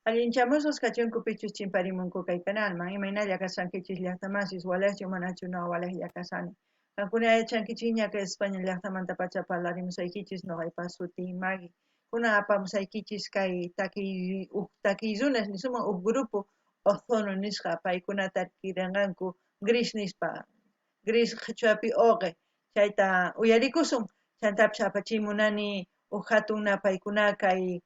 Allinchamusqas kachunkupichus chimparimunku kay kanalman imaynalla kashankichis llaqtamasis walachu manachu no walajlla kasani. Kankuna yachankichis ñaqa España llaqtamanta pacha parlarimusaykichis noqaypas suti Magui. Kuna apamusaykichis kay takiyrunas nisuman grupo Ozono nisqa paykunata adquiranqanku Gris nispa Gris qhichwapi oqe chayta uyarikusun chaytapish apachimunani hatun paykuna kay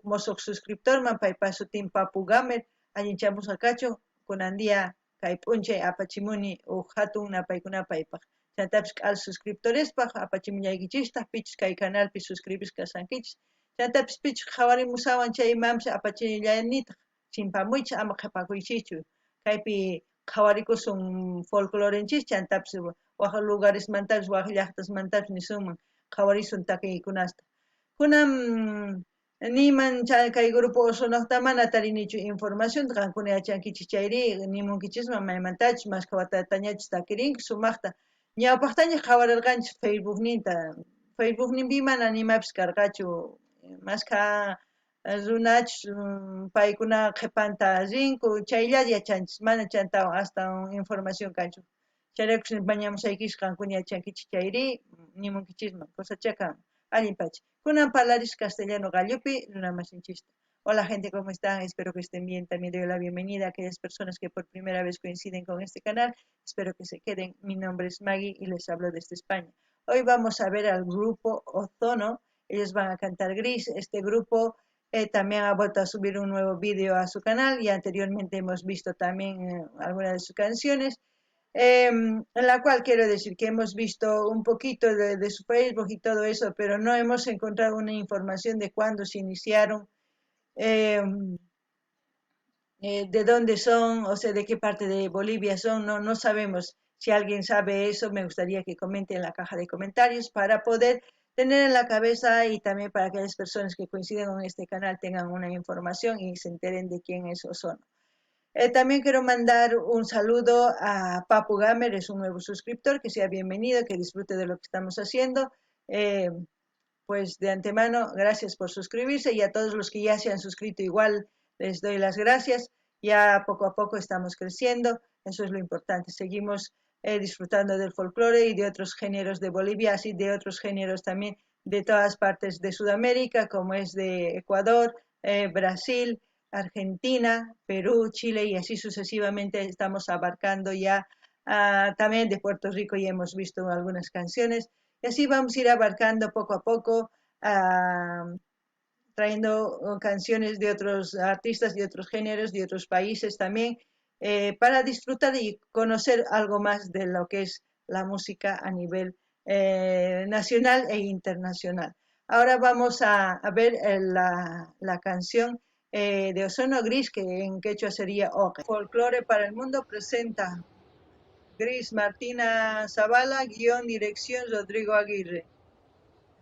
mosoq suscriptorman paypas sutin Papu Gamer allinchamusqa kachun kunandia kay p'unchay apachimuni hatun paykuna paypaq chaytapish k'al suscriptorespaq apachimuñaykichistaq pichus kay canalpi suscribis kashankichis chaytapish pichus qhawarimusawan chay imapish apachillanitaq chimpamuychis ama qhipakuychikchu kaypi qhawarikusun folclorenchis chaytapish waq lugaresmantapish waq llaqtasmantapish nisuman qhawarisun takiykunasta kunan niman kay grupo Ozonoqta mana tarinichu información qankuna yachankichis chayri nimunkichisman maymantachus masqa watatañachus takirinku sumaqta ñawpaqtaña qhawarirqanchis Facebookninpi mana nimapish karqachu masqa runachus paykuna qhipanta rinku chaylla yachanchis mana chantawan astawan información kanchu chayrakush mañamusaykis qankuna yachankichis chayri nimunkichisman kusachaqa allinpachá kunan parlarish castellano gallupi runamasinchista. Hola gente, ¿cómo están? Espero que estén bien. También doy la bienvenida a aquellas personas que por primera vez coinciden con este canal. Espero que se queden. Mi nombre es Maggie y les hablo desde España. Hoy vamos a ver al grupo Ozono. Ellos van a cantar Gris. Este grupo también ha vuelto a subir un nuevo vídeo a su canal y anteriormente hemos visto también algunas de sus canciones. En la cual quiero decir que hemos visto un poquito de su Facebook y todo eso, pero no hemos encontrado una información de cuándo se iniciaron, de dónde son, o sea, de qué parte de Bolivia son, no sabemos. Si alguien sabe eso, me gustaría que comente en la caja de comentarios para poder tener en la cabeza y también para que las personas que coinciden con este canal tengan una información y se enteren de quién es Ozono. También quiero mandar un saludo a Papu Gamer, es un nuevo suscriptor, que sea bienvenido, que disfrute de lo que estamos haciendo. Pues de antemano, gracias por suscribirse y a todos los que ya se han suscrito igual les doy las gracias. Ya poco a poco estamos creciendo, eso es lo importante. Seguimos disfrutando del folclore y de otros géneros de Bolivia, así de otros géneros también de todas partes de Sudamérica, como es de Ecuador, Brasil, Argentina, Perú, Chile y así sucesivamente estamos abarcando ya también de Puerto Rico y hemos visto algunas canciones y así vamos a ir abarcando poco a poco trayendo canciones de otros artistas de otros géneros, de otros países también para disfrutar y conocer algo más de lo que es la música a nivel nacional e internacional. Ahora vamos a ver la canción de Ozono Gris, que en quechua sería Oque. Folclore para el Mundo presenta Gris Martina Zavala, guión, dirección Rodrigo Aguirre,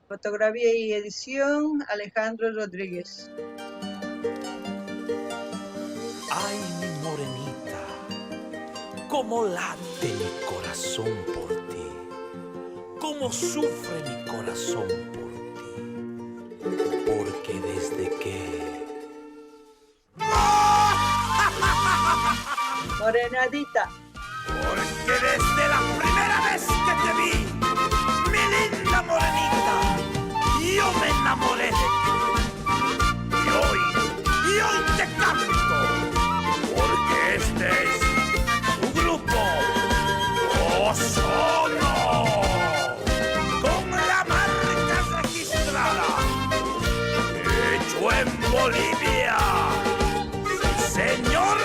fotografía y edición Alejandro Rodríguez. Ay, mi morenita, cómo late mi corazón por ti, cómo sufre mi corazón por ti, porque desde que Morenadita. Porque desde la primera vez que te vi, mi linda morenita, yo me enamoré de ti. Y hoy te canto, porque este es tu grupo, Ozono, con la marca registrada, hecho en Bolivia. ¡Sí, señor!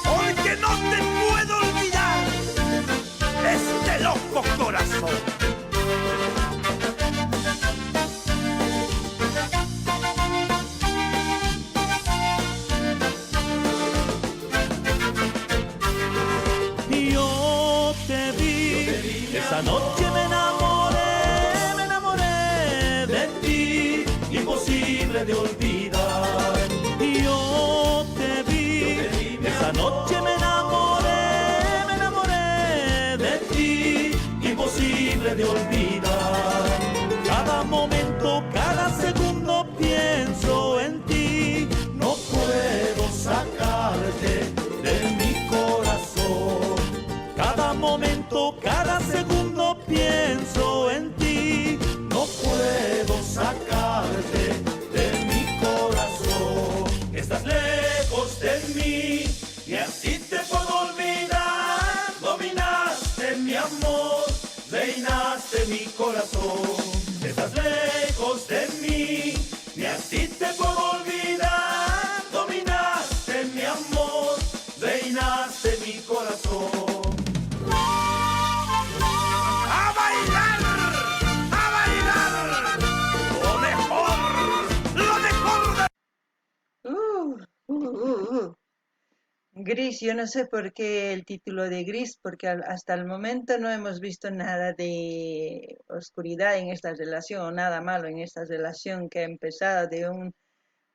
Porque no te puedo olvidar este loco corazón. Yo te vi, esa noche me enamoré de ti, imposible de olvidar. Yo te vi, esa noche me enamoré momento, cada segundo pienso en ti. No puedo sacarte de mi corazón. Estás lejos de mí y así te puedo olvidar. Dominaste mi amor, reinaste mi corazón. Estás lejos de mí y así te puedo olvidar. Dominaste mi amor, reinaste mi corazón. ¡A bailar! ¡A bailar! ¡Lo mejor! ¡Lo mejor de... Gris, yo no sé por qué el título de Gris, porque hasta el momento no hemos visto nada de oscuridad en esta relación, o nada malo en esta relación que ha empezado de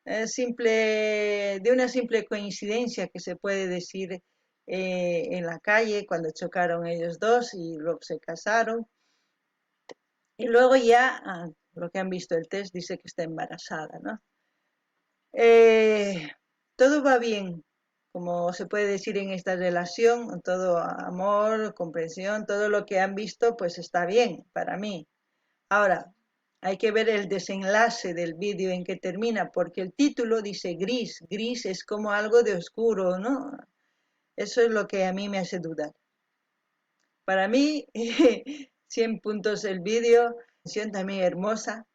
de una simple coincidencia que se puede decir en la calle cuando chocaron ellos dos y luego se casaron. Y luego ya, lo que han visto el test dice que está embarazada, ¿no? Todo va bien, como se puede decir en esta relación, todo amor, comprensión, todo lo que han visto, pues está bien para mí. Ahora, hay que ver el desenlace del vídeo en que termina, porque el título dice gris, gris es como algo de oscuro, ¿no? Eso es lo que a mí me hace dudar. Para mí, 100 puntos el vídeo, también hermosa,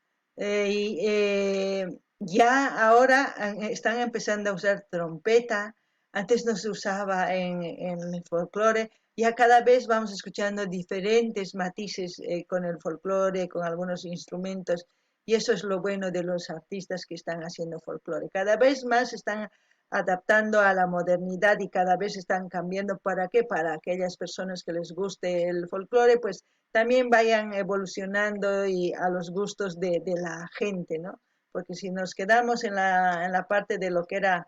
ya ahora están empezando a usar trompeta, antes no se usaba en el folclore, ya cada vez vamos escuchando diferentes matices con el folclore, con algunos instrumentos, y eso es lo bueno de los artistas que están haciendo folclore. Cada vez más están adaptando a la modernidad y cada vez están cambiando. ¿Para qué? Para aquellas personas que les guste el folclore, pues también vayan evolucionando y a los gustos de la gente, ¿no? Porque si nos quedamos en la parte de lo que era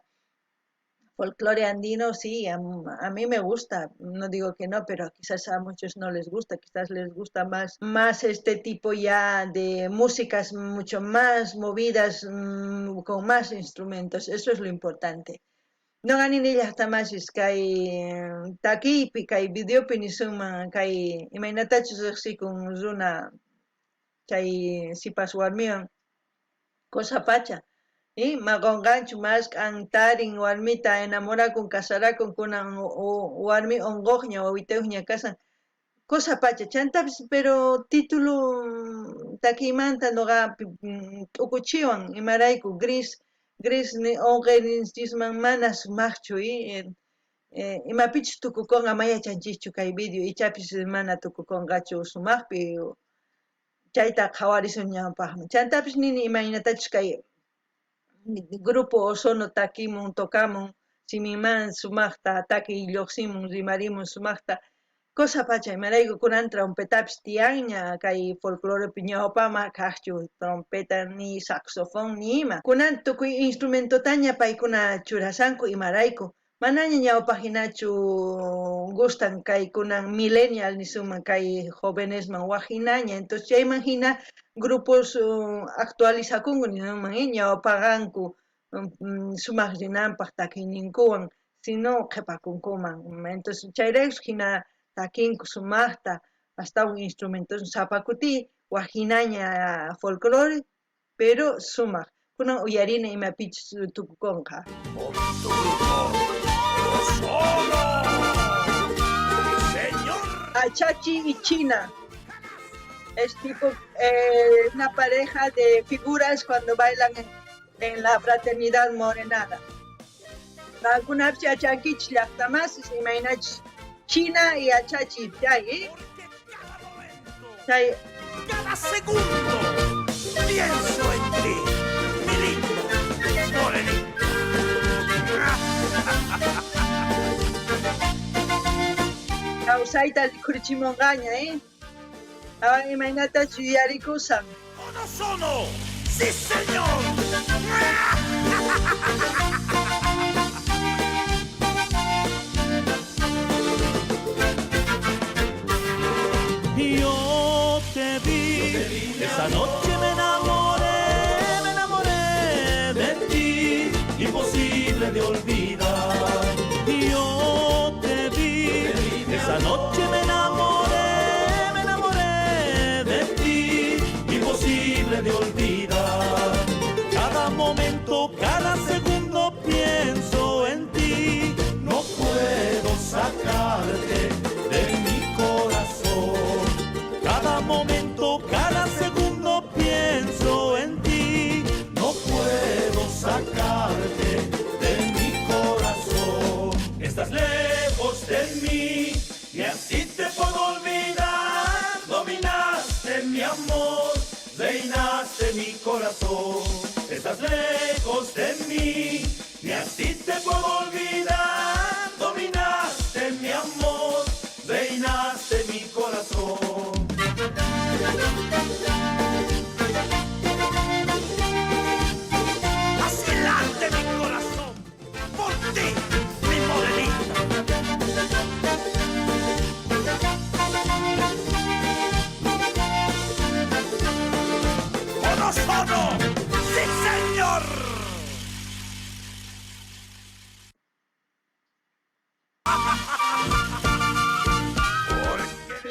folclore andino, sí, a mí me gusta, no digo que no, pero quizás a muchos no les gusta, quizás les gusta más este tipo ya de músicas mucho más movidas, con más instrumentos, eso es lo importante. No ganin ella hasta más es que hay taki y video pinisuma que hay imaginatachos así con una que hay si pasó cosa pacha. Y magongancho más antarin warmita enamora con casará con kunan warmi ongoña o viteuña casan cosa pacha chanta pero título takimanta no ga ukuchiwan imaraiku gris ni ongenisman manas machu y imapich tukukon amaya chanchichu kay video y chapis mana tukukon gacho sumaqpi chayta qhawarisuñanpaqmi chantapis nini imaynatachus kay grupo Ozono takimun tokamun simiman sumaqta taki lluqsimun rimarimun sumaqta cosa pacha imarayku kunan trompetapis tiyanña kay folclorepi ñawpama kaqchu trompeta ni saxofón ni ima kunan tukuy instrumentotaña paykuna churasanku imarayku manaña ñawpaq hinachu gustan kay kunan millennial nisuman kay jóvenesman waqhinaña entonces chayman hina grupos actualizakunku niman ñawpaqanku sumaq rinanpaq takiyninkuwan sino qhipakunkuman entonces chayraykus hina takinku sumaqta astawan instrumentos sapakuti waqhinaña folclore pero sumaq kunan uyarina imapichis tukukonqa Chachi y China es tipo una pareja de figuras cuando bailan en la fraternidad morenada. Alguna vez Achakich Lachtamas y Mainach China y Achachi Chay. Cada segundo pienso en ti, mi linda morenita. Causaita Kurchimongaña, Ahora imagínate Chuyarikusan. ¡Uno solo! ¡Sí, señor! Yo te vi, esa noche me enamoré de ti, imposible de olvidar. Yo te vi, esa noche me enamoré puede olvidar. Cada momento, cada segundo pienso en ti. No puedo sacarte de mi corazón. Cada momento, cada segundo pienso en ti. No puedo sacarte de mi corazón. Estás lejos de mí y así te puedo olvidar. Dominaste mi amor, reinaste mi corazón. Estás lejos de mí y así te puedo olvidar. Dominaste mi amor, reinaste mi corazón. Así late mi corazón por ti, mi morenita. ¡Ono sono! ¡Sí, señor!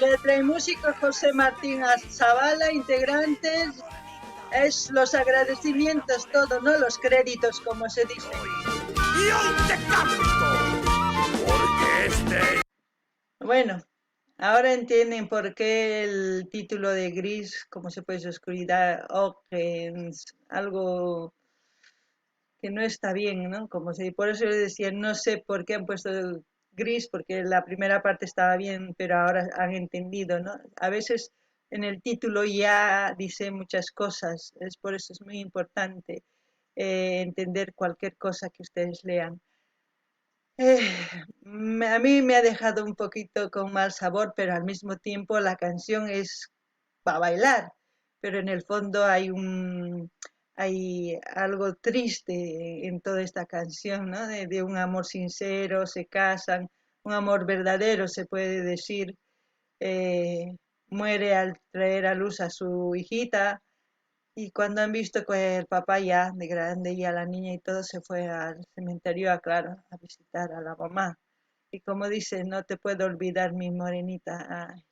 Letra y música José Martín Zavala, integrantes. Es los agradecimientos todo, no los créditos como se dice. Y hoy te canto, porque este... Bueno, ahora entienden por qué el título de Gris, como se puede oscuridad, o que es algo que no está bien, ¿no? Por eso yo decía, no sé por qué han puesto Gris, porque la primera parte estaba bien, pero ahora han entendido, ¿no? A veces en el título ya dice muchas cosas, es por eso es muy importante entender cualquier cosa que ustedes lean. A mí me ha dejado un poquito con mal sabor, pero al mismo tiempo la canción es para bailar, pero en el fondo hay algo triste en toda esta canción, ¿no? De un amor sincero, se casan, un amor verdadero se puede decir, eh, muere al traer a luz a su hijita y cuando han visto que el papá ya de grande y a la niña y todo se fue al cementerio claro, a visitar a la mamá. Y como dice, no te puedo olvidar mi morenita. Ay,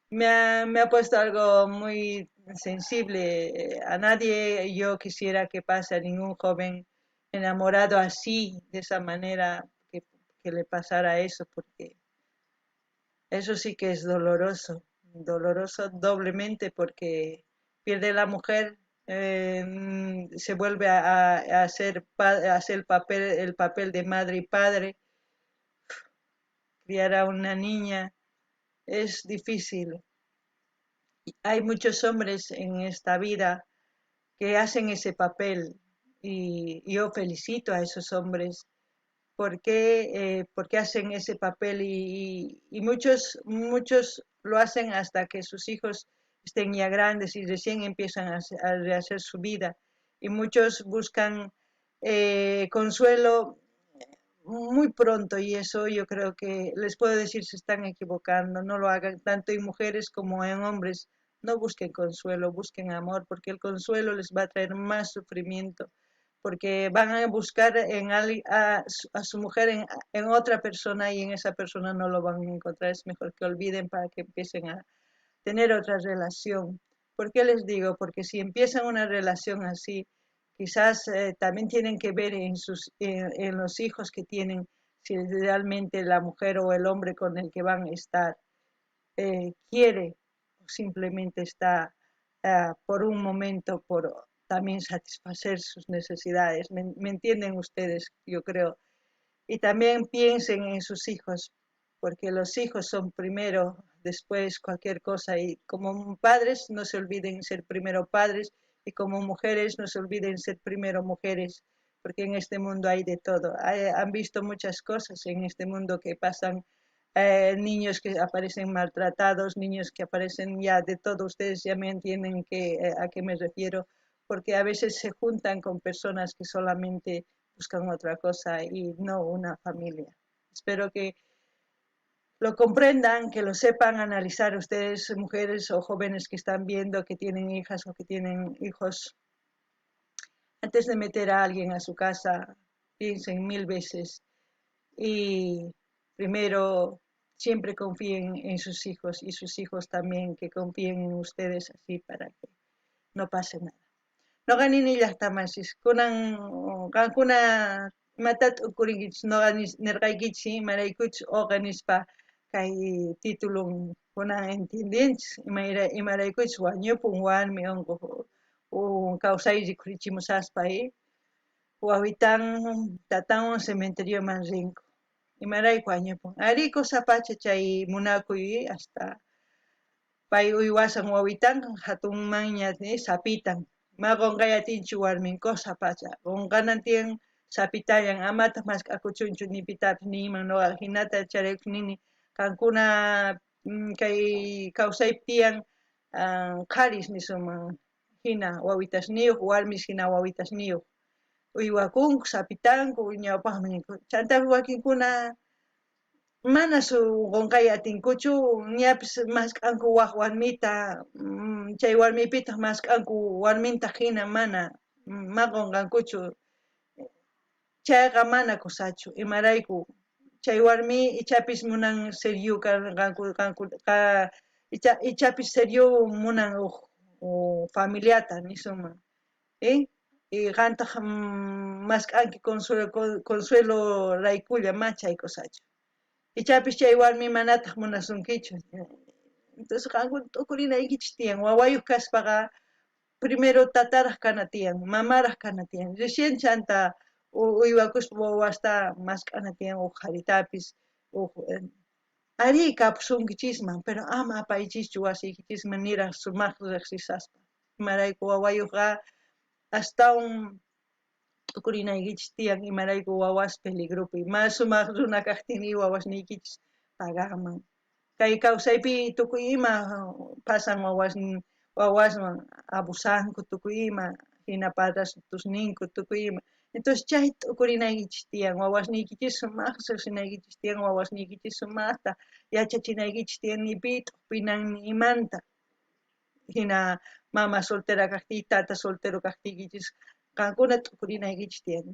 me ha puesto algo muy sensible. A nadie yo quisiera que pase a ningún joven enamorado así, de esa manera, que le pasara eso, porque eso sí que es doloroso, doloroso doblemente porque pierde la mujer, se vuelve a hacer el papel de madre y padre, criar a una niña es difícil. Hay muchos hombres en esta vida que hacen ese papel y yo felicito a esos hombres porque hacen ese papel y muchos lo hacen hasta que sus hijos estén ya grandes y recién empiezan a rehacer su vida y muchos buscan consuelo muy pronto y eso yo creo que les puedo decir se están equivocando, no lo hagan tanto en mujeres como en hombres, no busquen consuelo, busquen amor, porque el consuelo les va a traer más sufrimiento, porque van a buscar a su mujer en otra persona y en esa persona no lo van a encontrar, es mejor que olviden para que empiecen a tener otra relación. ¿Por qué les digo? Porque si empiezan una relación así, quizás también tienen que ver en los hijos que tienen, si realmente la mujer o el hombre con el que van a estar quiere o simplemente está por un momento por también satisfacer sus necesidades. ¿Me entienden ustedes? Yo creo. Y también piensen en sus hijos, porque los hijos son primero, después cualquier cosa. Y como padres, no se olviden ser primero padres, y como mujeres, no se olviden ser primero mujeres, porque en este mundo hay de todo. Han visto muchas cosas en este mundo que pasan, niños que aparecen maltratados, niños que aparecen ya de todo. Ustedes ya me entienden a qué me refiero, porque a veces se juntan con personas que solamente buscan otra cosa y no una familia. Espero que lo comprendan, que lo sepan analizar ustedes, mujeres o jóvenes que están viendo que tienen hijas o que tienen hijos. Antes de meter a alguien a su casa, piensen 1000 veces y primero siempre confíen en sus hijos y sus hijos también que confíen en ustedes así para que no pase nada. Noqa nini llaqtamasis, kunan qankuna imatata ukurinkichispa noqa nirqaykichis imaraykuchus uqa nispa kay titulun kunan entendinchis imaraykuchus wañupun warmi unquq kawsay rikhurichimusaspa wawitan tatawan cementerioman rinku imarayku wañupun ari kusapacha chay munakuy hasta pay uywasan wawitan hatunmanña sapitan ma qunqay atinchu warmin kusapacha qunqanan tiyan sapitayan amata mask'akuchunchu ni pitapi niyman noqa hinata charaykuq nini qankuna kay kawsaypi tiyan qharish nishuman hina wawitas niyuq warmish hina wawitas niyuq uywakunku sapitanku ñawpaqmi ninku chaytapi wakinkuna mana qunqay atinkuchu ñapis mask'anku waq warmita chay warmipitaq mask'anku warminta hina mana ma qunqankuchu chayqa mana kusachu imarayku chay warmi ichapis munan seriyu ichapis seriyu munan familiata nishunman qantaq mask'anki consuelo raykulla ma chay kusachu ichapis chay warmi manataq munasunkichu entonces qankuna tukurinaykichis tiyan wawayuq kaspaqa primero tataraq kana tiyan mamaraq kana tiyan recién chanta uywakushpa wawasta mask'ana tiyan qaritapis ari kapusunkichisman pero ama apaychischu wasiykichisman niraq sumaq riqsisaspa imarayku wawayuqqa astawan tukurinaykichis tiyan imarayku wawas peligrupi mas sumaq runa kaqtinmi wawasniykichis pagaman kay kawsaypi tukuy ima pasan wawasman abusanku tukuy ima hina padrastusninku tukuy ima entonces chay tukurinaykichis tiyan wawasniykichis sumaq riqsinaykichis tiyan wawasniykichis sumaqta yachachinaykichis tiyan ni pitaq pinanmi imanta hina mama soltera kaqtiyki tata soltero kaqtiykichis qankuna tukurinaykichis tiyan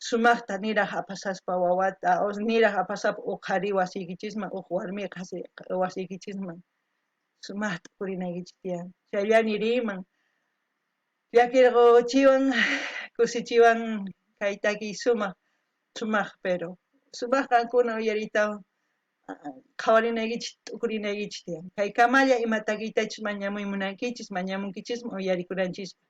sumaqta niraq apasaspa wawata niraq apasaspa qhari wasiykichisman warmi wasiykichisman sumaqta tukurinaykichis tiyan chayllami riman llakirquchiwan kusichiwan kay takiy sumaq pero sumaq qankuna uyaritawan qhawarinaykichis tukurinaykichis tiyan kay kamalla ima takiytachis mañamuy munankichis mañamunkichismi uyarikunanchispa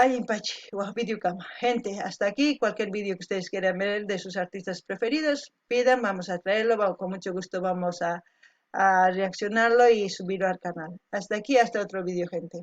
allinpachik waq video kama gente hasta aquí cualquier video que ustedes quieran ver de sus artistas preferidos pidan vamos a traerlo con mucho gusto vamos a reaccionarlo y subirlo al canal hasta aquí hasta otro video gente